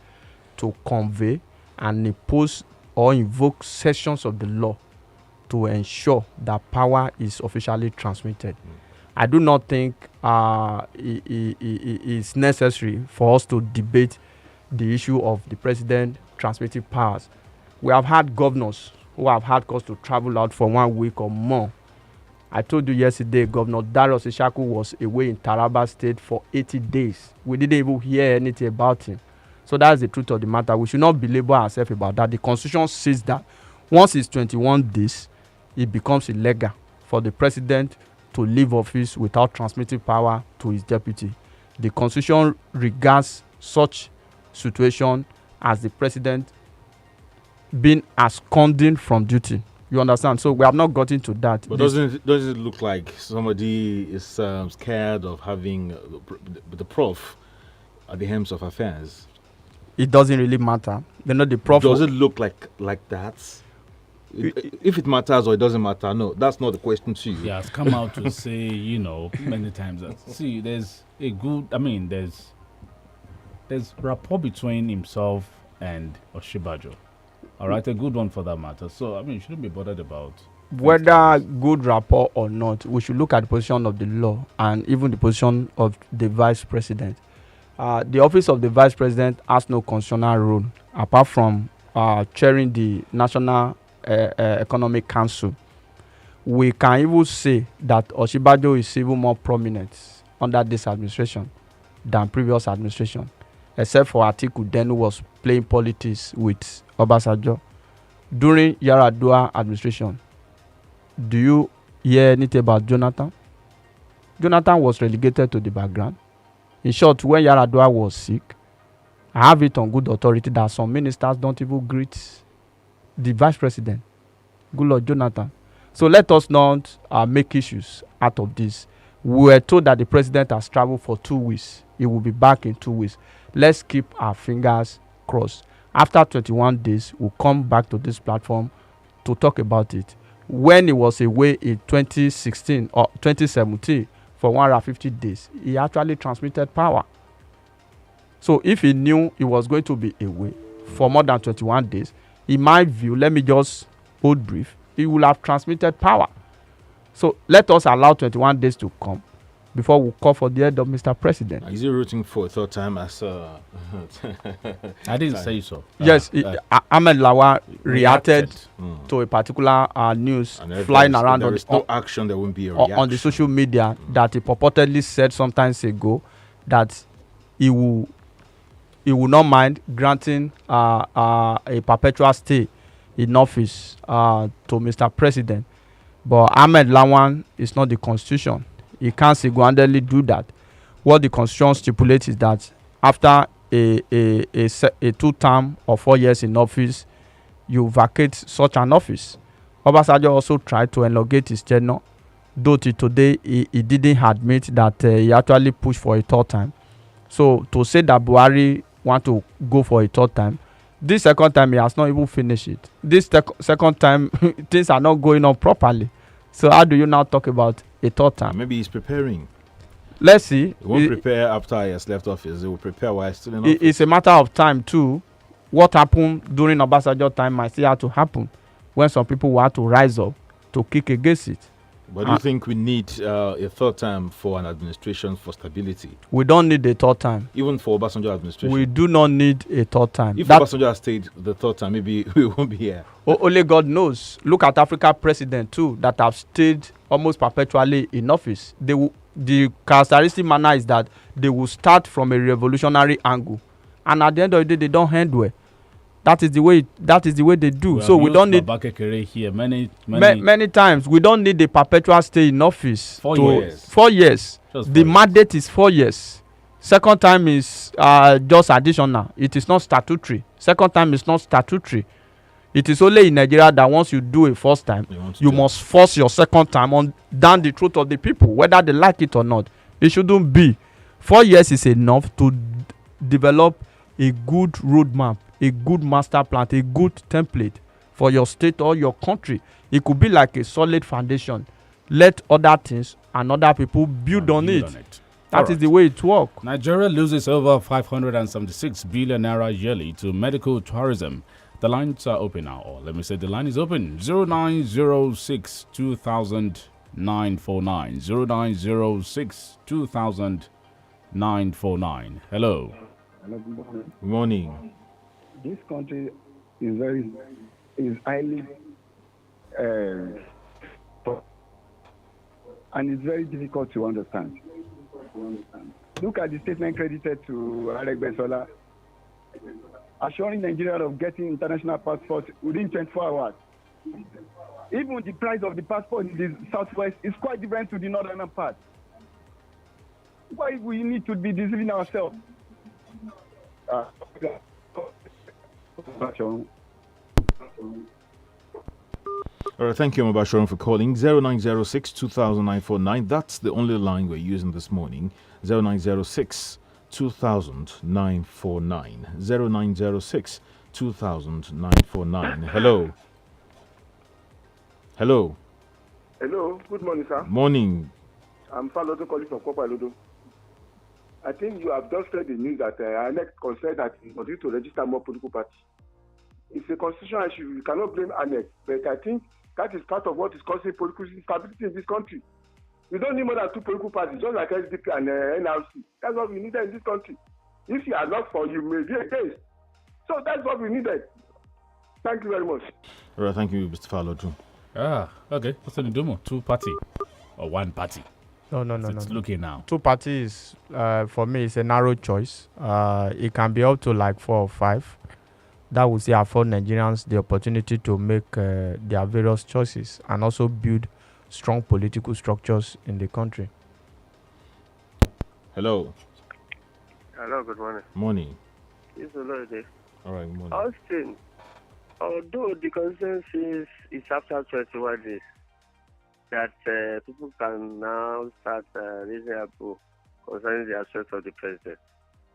to convey and impose or invoke sections of the law to ensure that power is officially transmitted. I do not think it is necessary for us to debate the issue of the president transmitting powers. We have had governors who have had cause to travel out for 1 week or more. I told you yesterday, Governor Darius Ishaku was away in Taraba State for 80 days. We didn't even hear anything about him. So that's the truth of the matter. We should not belabor ourselves about that. The Constitution says that once it's 21 days, it becomes illegal for the president to leave office without transmitting power to his deputy. The Constitution regards such situation as the president being absconding from duty. You understand? So we have not gotten to that. But doesn't it look like somebody is scared of having the prof at the helms of affairs? It doesn't really matter. They're not the prof. Does it look like that? If it matters or it doesn't matter, no, that's not the question to you. Yeah, it's come out to say, many times that, see, there's a good, there's rapport between himself and Oshibajo. All right, a good one for that matter. So, you shouldn't be bothered about whether good rapport or not. We should look at the position of the law and even the position of the vice president. The office of the vice president has no constitutional role apart from chairing the National Economic Council. We can even say that Oshibajo is even more prominent under this administration than previous administration, except for Atiku then who was playing politics with Obasanjo. During Yaradua administration, do you hear anything about Jonathan? Jonathan was relegated to the background. In short, when Yaradua was sick, I have it on good authority that some ministers don't even greet the vice president, good Lord Jonathan. So let us not make issues out of this. We were told that the president has traveled for 2 weeks. He will be back in 2 weeks. Let's keep our fingers crossed. After 21 days, we'll come back to this platform to talk about it. When he was away in 2016 or 2017 for 150 days, he actually transmitted power. So if he knew he was going to be away for more than 21 days, in my view, let me just hold brief, he will have transmitted power. So let us allow 21 days to come before we call for the head of Mr. President. Is he rooting for a third time as I didn't say so. Yes, Ahmed Lawa reacted to a particular news flying around there is no action, there won't be a reaction. On the social media that he purportedly said sometimes ago that he will not mind granting a perpetual stay in office to Mr. President. But Ahmed Lawan is not the Constitution. He can't single-handedly do that. What the Constitution stipulates is that after a 2-term or 4 years in office, you vacate such an office. Obasanjo also tried to elongate his tenure, though till today he didn't admit that he actually pushed for a 3rd time. So to say that Buhari want to go for a 3rd time, this 2nd time he has not even finished it. This 2nd time things are not going on properly. So how do you now talk about a 3rd time? Maybe he's preparing. Let's see. He won't prepare after he has left office. He will prepare while he's still in office. It's a matter of time too. What happened during Obasanjo time might still have to happen when some people will have to rise up to kick against it. But do you think we need a third time for an administration for stability? We don't need a third time. Even for Obasanjo administration? We do not need a third time. If Obasanjo has stayed the third time, maybe we won't be here. Only God knows. Look at Africa president too that have stayed almost perpetually in office. The characteristic manner is that they will start from a revolutionary angle, and at the end of the day, they don't end well. That is the way they do. So we don't need here many times. We don't need a perpetual stay in office. 4 years. 4 years. The mandate is 4 years. Second time is just additional. It is not statutory. Second time is not statutory. It is only in Nigeria that once you do a first time, you must force your second time on down the throat of the people, whether they like it or not. It shouldn't be. 4 years is enough to develop a good roadmap, a good master plan, a good template for your state or your country. It could be like a solid foundation. Let other things and other people build on it. That is the way it works. Nigeria loses over 576 billion naira yearly to medical tourism. The lines are open now, or let me say the line is open. 0906 2000 949. 0906 2000 949. Hello. Hello, good morning. Good morning. This country is highly and it's very difficult to understand. Look at the statement credited to Aregbesola, assuring Nigeria of getting international passport within 24 hours. Even the price of the passport in the southwest is quite different to the northern part. Why we need to be deceiving ourselves? All right, thank you, Mabasharon, for calling. 0906 200949. That's the only line we're using this morning. 0906 200949. 0906 200949. Hello. Hello. Hello. Good morning, sir. Morning. I'm Falodo calling from Kopalodo. I think you have just read the news that INEC considered that we continue to register more political parties. It's a constitutional issue. You cannot blame INEC, but I think that is part of what is causing political instability in this country. We don't need more than 2 political parties, just like SDP and NRC. That's what we needed in this country. If you are not for, you may be against. So that's what we needed. Thank you very much. All right, thank you, Mr. Falodo. Okay. What's the Dumo? 2 party or 1 party? No. It's looking now. 2 parties, for me, it's a narrow choice. It can be up to like 4 or 5. That will still afford Nigerians the opportunity to make their various choices and also build strong political structures in the country. Hello. Hello, good morning. Morning. It's Oluyede. All right, good morning. Austin, although the consensus is after 21 days, that people can now start raising up concerning the absence of the president.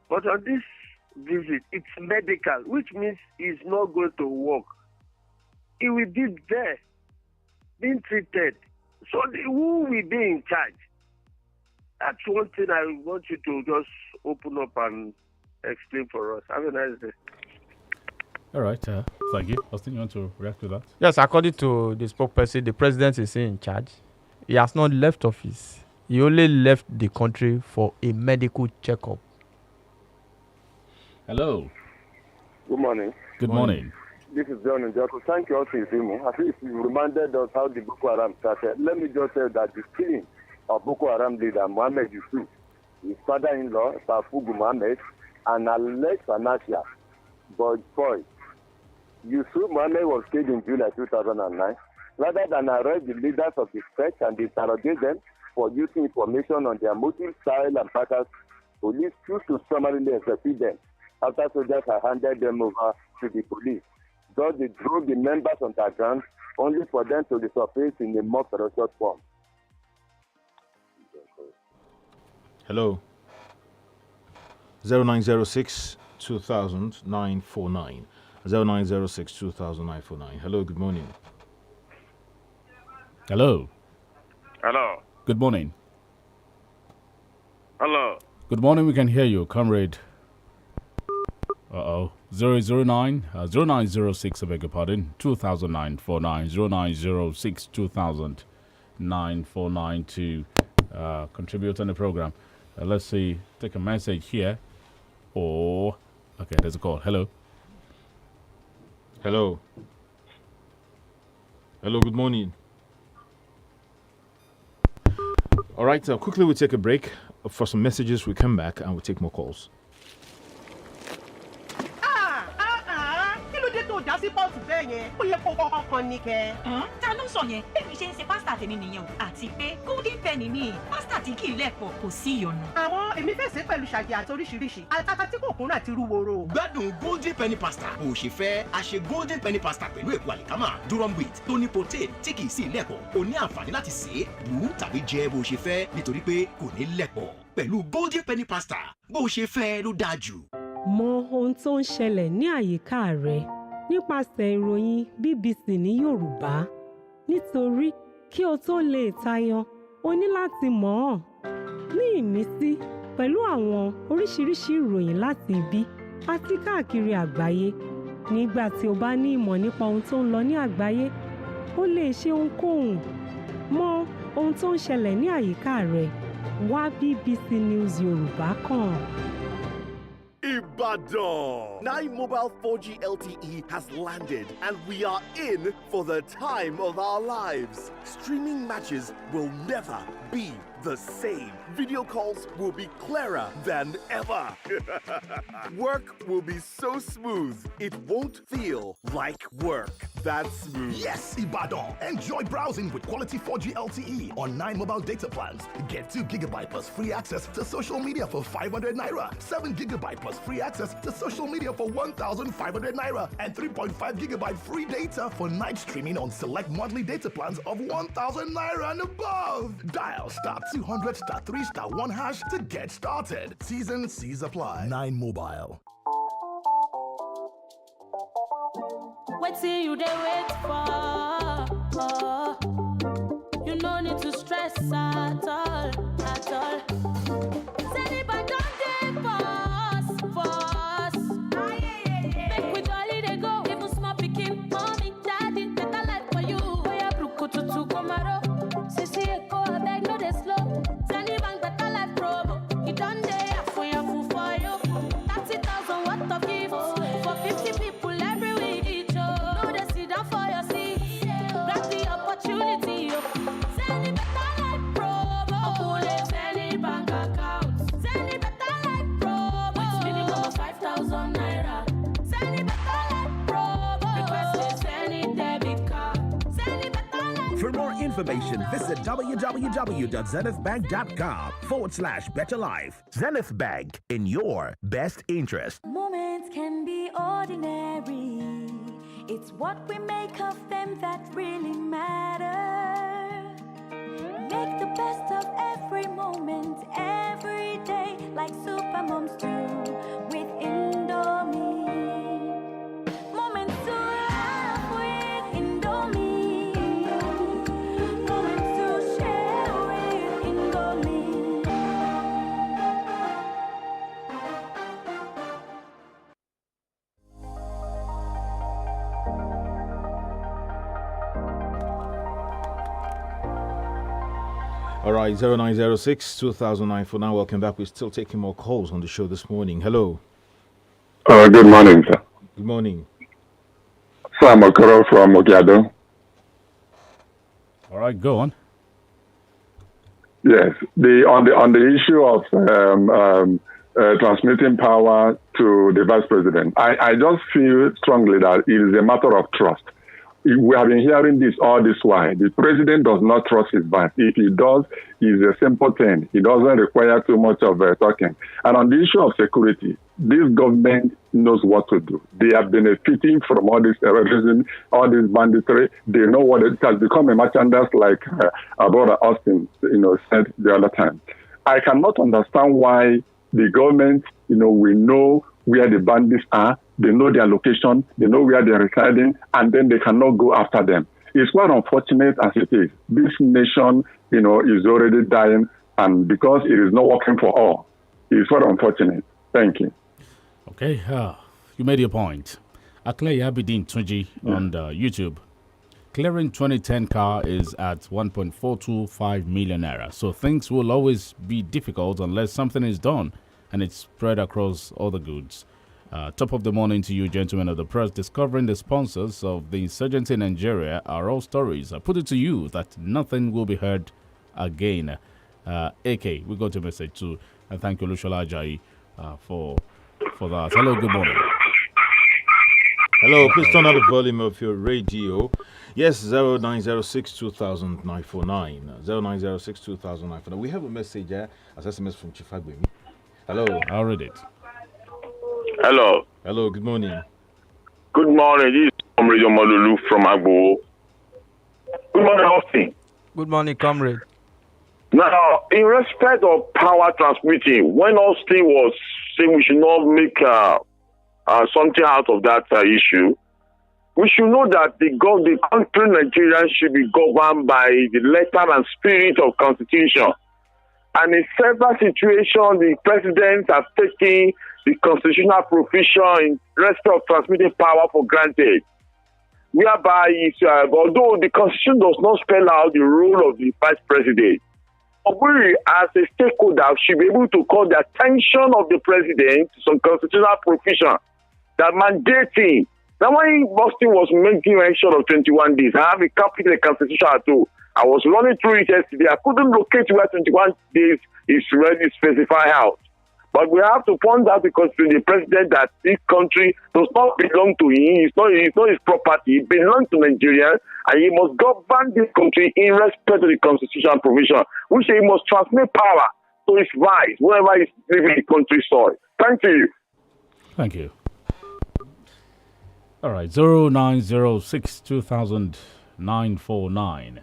But on this visit, it's medical, which means it's not going to work. He will be there, being treated. So who will be in charge? That's one thing I want you to just open up and explain for us. Have a nice day. All right. Thank you. Austin, you want to react to that? Yes, according to the spokesperson, the president is in charge. He has not left office. He only left the country for a medical checkup. Hello. Good morning. Good morning. This is John Njako. Thank you all for listening. At least you reminded us how the Boko Haram started. Let me just say that the killing of Boko Haram leader Mohammed Yusuf, his father-in-law, Safugu Mohammed, and alleged financial boy. Yusuf Mohammed was killed in July 2009. Rather than arrest the leaders of the sect and interrogate them for using information on their motive, style, and patterns, police choose to summarily execute them after soldiers had handed them over to the police. Thus, they drove the members underground only for them to resurface in a more ferocious form. Hello. 0906 2000 949. 0906 2000 949. Hello, good morning. Hello. Hello. Good morning. Hello. Good morning, we can hear you, comrade. 0906, I beg your pardon, 2009 49, 0906 2000 94.9 to contribute on the program. Let's see, take a message here. Oh, okay, there's a call. Hello. Hello. Hello, good morning. All right, quickly we'll take a break for some messages. We come back and we'll take more calls. Kí ló dé tó dá sí pọ́ọ̀tù bẹ́ẹ̀ yẹn? Ó yẹ kó kọ́kọ́ kan ní kẹ́. Ta ló sọ yẹn? Bẹ́ẹ̀ni ṣe ń ṣe pásítà tèmi nìyẹn o. Àti pé golden penny ni pásítà tí kì í lẹ̀pọ̀ kò sí ìyọnu. Àwọn èmi fèsì pẹ̀lú ṣàjẹ́ àti oríṣiríṣi. Àtàtà tí kò kún àti rúworo. Gbádùn golden penny pasta. Bó ṣe fẹ́, a ṣe golden penny pasta pẹ̀lú èpo àlìkámà, durum wheat, tó ní protein tí kì í sí lẹ̀pọ̀. O ní àǹfààní láti sè é, bù ú tàbí jẹ bó ṣe fẹ́ nítorí pé kò ní lẹ̀pọ̀. Pẹ̀lú golden penny pasta, bó ṣe fẹ́ ló dáa jù. Mọ ohun tó ń ṣẹlẹ̀ ní àyíká rẹ nípasẹ̀ ìròyìn BBC ní Yorùbá. Nítorí kí o tó lè tayọ, o ní láti mọ̀ ọ́n. Ní ìmísí pẹ̀lú àwọn oríṣiríṣi ìròyìn láti ibi àti káàkiri àgbáyé. Nígbà tí o bá ní ìmọ̀ nípa ohun tó ń lọ ní àgbáyé, o lè ṣe ohunkóhun. Mọ ohun tó ń ṣẹlẹ̀ ní àyíká rẹ. Wá BBC News Yorùbá kàn. Ibadan. 9 Mobile 4G LTE has landed and we are in for the time of our lives. Streaming matches will never be the same. Video calls will be clearer than ever. Work will be so smooth, it won't feel like work. That's smooth. Yes, Ibadan. Enjoy browsing with quality 4G LTE on 9 mobile data plans. Get 2 GB plus free access to social media for 500 naira, 7 GB plus free access to social media for 1,500 naira, and 3.5 GB free data for night streaming on select monthly data plans of 1,000 naira and above. Dial *200*3*1# to get started. T's and C's apply. 9 Mobile. Wait till you dey wait for. You no need to stress at all, at all. Say if I don't dey for us. Make we jolly dey go, even small pikin, mommy, daddy, better life for you. Oya brukututu komaro, sisi eko abeg no dey slow. Tell bank better life promo, you don dey for you. 30,000 worth of gifts for 50 people every week. No dey sit down for your seat, grab the opportunity. Send it better life promo, send it bank account. Send it better life promo, with minimum of 5,000 naira. Send it better life promo, request it, send it debit card. Send it better life. For more information, visit www.zenithbank.com/betterlife. Zenith Bank, in your best interest. Moments can be ordinary. It's what we make of them that really matter. Make the best of every moment, every day, like super moms do with Indomie. Moments to laugh with Indomie. Moments to share with Indomie. All right, 0906-2009 for now. Welcome back. We're still taking more calls on the show this morning. Hello. Good morning, sir. Good morning. Sam Okoro from Ogiado. All right, go on. Yes, on the issue of transmitting power to the vice president, I just feel strongly that it is a matter of trust. We have been hearing this all this while. The president does not trust his vice. If he does, it's a simple thing. He doesn't require too much of talking. And on the issue of security, this government knows what to do. They are benefiting from all this terrorism, all this banditry. They know what it has become a merchandise, like our brother Austin, said the other time. I cannot understand why the government, we know where the bandits are. They know their location, they know where they're residing, and then they cannot go after them. It's quite unfortunate as it is. This nation, is already dying, and because it is not working for all, it's quite unfortunate. Thank you. Okay, you made your point. Akley Abidin Tunji on the YouTube clearing 2010 car is at 1.425 million naira. So things will always be difficult unless something is done and it's spread across all the goods. Top of the morning to you, gentlemen of the press. Discovering the sponsors of the insurgency in Nigeria are all stories. I put it to you that nothing will be heard again. AK, we got a message too. And thank you, Lushola Ajayi, for that. Hello, good morning. Hello, please turn up the volume of your radio. Yes, 0906 200949. 0906 200949. We have a message here, as SMS from Chifagbemi. Hello. I'll read it. Hello. Hello, good morning. Good morning. This is Comrade Omalulu from Agbo. Good morning, Austin. Good morning, comrade. Now, in respect of power transmitting, when Austin was saying we should not make something out of that issue, we should know that the country Nigeria should be governed by the letter and spirit of Constitution. And in several situations, the president has taken the constitutional provision in respect of transmitting power for granted. Whereby, although the Constitution does not spell out the role of the vice president, we as a stakeholder should be able to call the attention of the president to some constitutional provision that mandating. Now, when Boston was making mention of 21 days, I have a copy of the Constitution too. I was running through it yesterday. I couldn't locate where 21 days is really specified out. But we have to point out because to the president that this country does not belong to him. It's not his property. It belongs to Nigeria, and he must govern this country in respect to the constitutional provision, which he must transmit power to his vice wherever he's living the country's soil. Thank you. Thank you. All right, 0906 200949.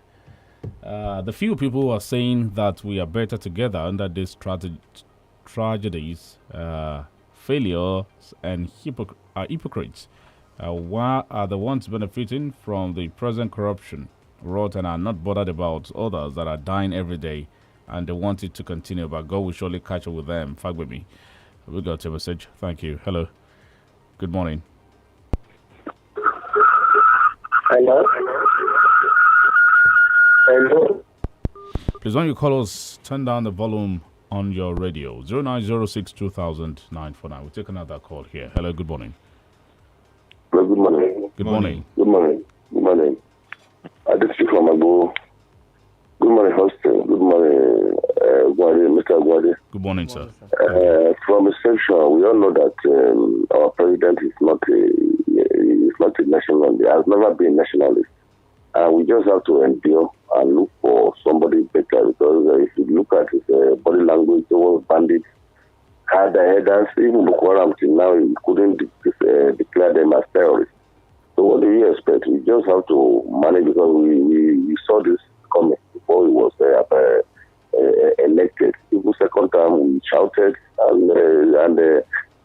The few people are saying that we are better together under these tragedies, failures, and hypocrites. Why are the ones benefiting from the present corruption wrought and are not bothered about others that are dying every day and they want it to continue, but God will surely catch up with them. Fuck with me. We got a message. Thank you. Hello. Good morning. Hello. Hello. Please, when you call us, turn down the volume on your radio. 0906 200949. We'll take another call here. Hello, good morning. Hello, good morning. Good morning. Good morning. Good morning. I just speak from Agbo. Good morning, Hostel. Good morning, Mr. Guadi. Good morning, sir. From reception, we all know that our president is not a nationalist. He has never been nationalist. We just have to endure and look for somebody better because if you look at his body language towards bandits, had the headers, even Boko Haram till now, he couldn't declare them as terrorists. So what do you expect? We just have to manage because we saw this coming before he was elected. Even second time we shouted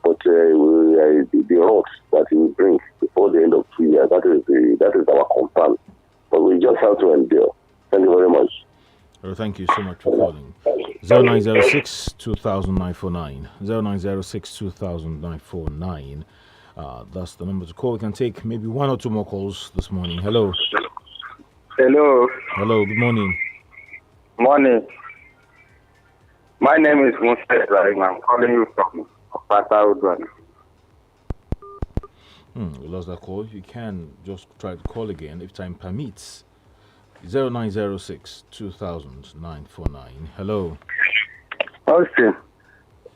but the odds that he will bring before the end of 2 years, that is our concern. But we just have to endure. Thank you very much. Well, thank you so much for calling. 0906 200949. 0906 200949. That's the number to call. We can take maybe one or two more calls this morning. Hello. Hello. Hello, good morning. Morning. My name is Musa Ibrahim. I'm calling you from Pata Udwan. We lost that call. You can just try to call again if time permits. 0906 200949. Hello. Austin,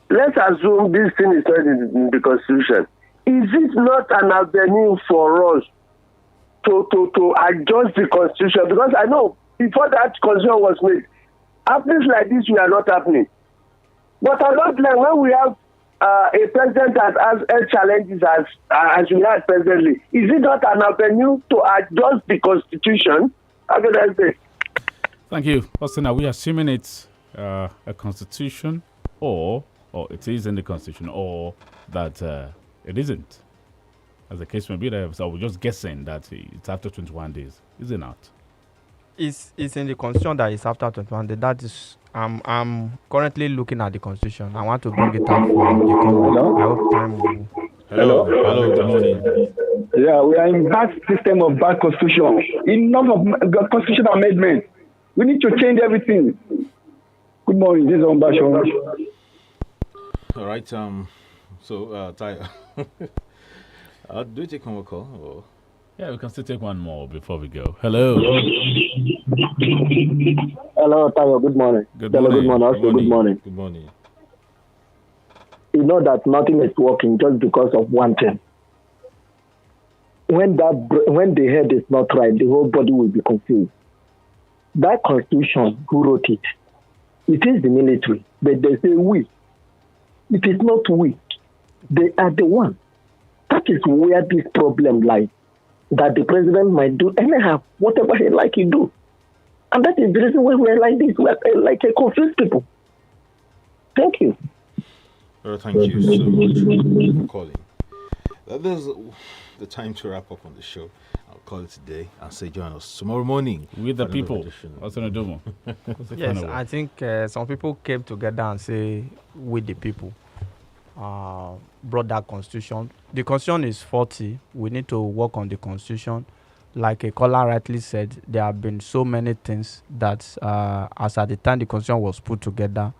let's assume this thing is not in the Constitution. Is it not an avenue for us to adjust the Constitution? Because I know before that Constitution was made, happenings like this were not happening. But I don't like when we have a president that has health challenges as we have presently. Is it not an avenue to adjust the Constitution? How can I say? Thank you. Austin, are we assuming it's a constitution or it is in the constitution or that it isn't? As the case may be, so we're just guessing that it's after 21 days. Is it not? It's in the constitution that it's after 21 days. That is, I'm currently looking at the constitution. I want to bring it out for the Congress. I hope time will... Hello. Good morning. Yeah, we are in bad system of bad constitution. Enough of constitutional amendment. We need to change everything. Good morning, this is Ombasho. All right. So, Tayo, do you take one more call? Or? Yeah, we can still take one more before we go. Hello. Hello, Tayo. Good morning. Good morning. Good morning. Also, good morning. Good morning. You know that nothing is working just because of one thing. When the head is not right, the whole body will be confused. That constitution, who wrote it? It is the military, but they say we. It is not we. They are the one. That is where this problem lies. That the president might do anyhow, whatever he like, he do. And that is the reason why we are like this. We are like a confused people. Thank you. Thank you so much for calling. There's the time to wrap up on the show. I'll call it today and say join us tomorrow morning with the people. What's gonna do? Yes, I think some people came together and say with the people. Brought that constitution. The constitution is 40. We need to work on the constitution. Like a caller rightly said, there have been so many things that, as at the time the constitution was put together,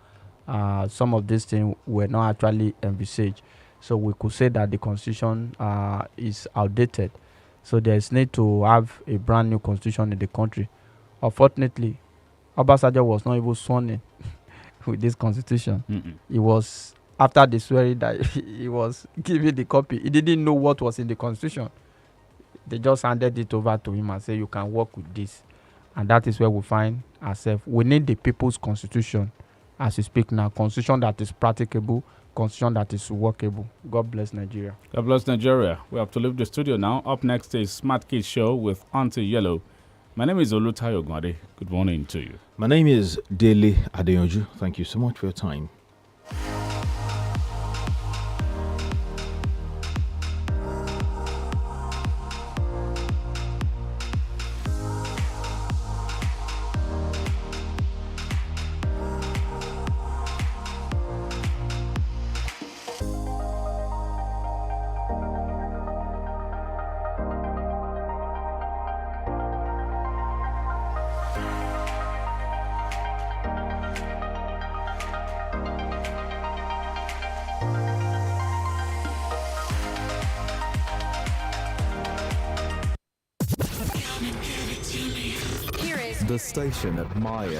some of these things were not actually envisaged. So we could say that the constitution is outdated. So there's need to have a brand new constitution in the country. Unfortunately, Obasanjo was not even sworn in with this constitution. It was after the swearing that he was given the copy. He didn't know what was in the constitution. They just handed it over to him and said, you can work with this. And that is where we find ourselves. We need the people's constitution as we speak now. Constitution that is practicable, constitution that is workable. God bless Nigeria. God bless Nigeria. We have to leave the studio now. Up next is Smart Kids Show with Auntie Yellow. My name is OLUTAYO. Good morning to you. My name is DELE ADEYANJU. Thank you so much for your time. The station admired